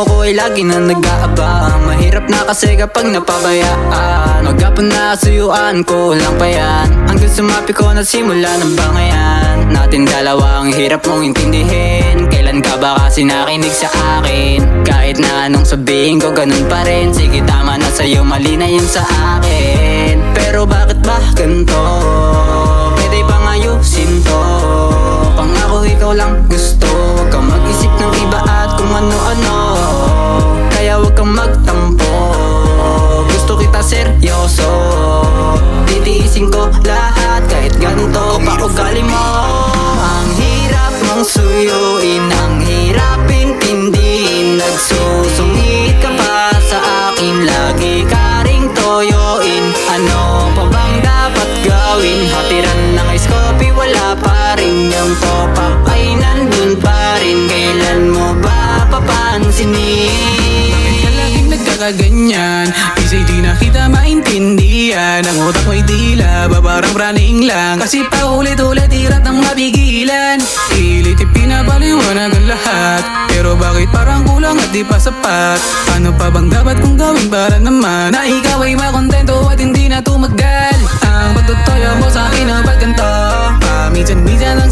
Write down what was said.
mo ko ay lagi na nag-aabang. Mahirap na kasi kapag napabayaan. Maghapon na suyuan ko lang pa yan, hanggang sumapi ko na simula ng bangayan. Natin dalawa ang hirap mong intindihin. Kailan ka ba kasi nakinig sa akin? Kahit na anong sabihin ko ganun pa rin. Sige tama na sa'yo, mali na yun sa akin. Pero bakit ba ganito? Pwede bang ayusin to? Pangako ikaw lang gusto. Huwag kang mag-isip ng iba at kung ano-ano. Kaya huwag kang magtampo. Gusto kita seryoso. Titiisin ko lahat kahit ganito pa ugali mo. Ang hirap mong suyuin, ang hirap intindihin. Nagsusungit ka pa sa akin, lagi ka ring toyoin. Ano pa bang dapat gawin? Hatiran ng ice coffee, wala pa rin yung topak ay nandun pa rin. Kailan mo ba papansinin? Ganyan, isa'y di na kita maintindihan. Ang utak mo'y tila ba parang praning lang, kasi paulit-ulit irat ang mapigilan. Pilit ipinapaliwanag ang lahat, pero bakit parang kulang at di pa sapat? Ano pa bang dapat kong gawin para naman na ikaw ay makontento at hindi na tumagal? Ang pagtutoyo mo sa akin na ba't ganito? Paminsan-minsan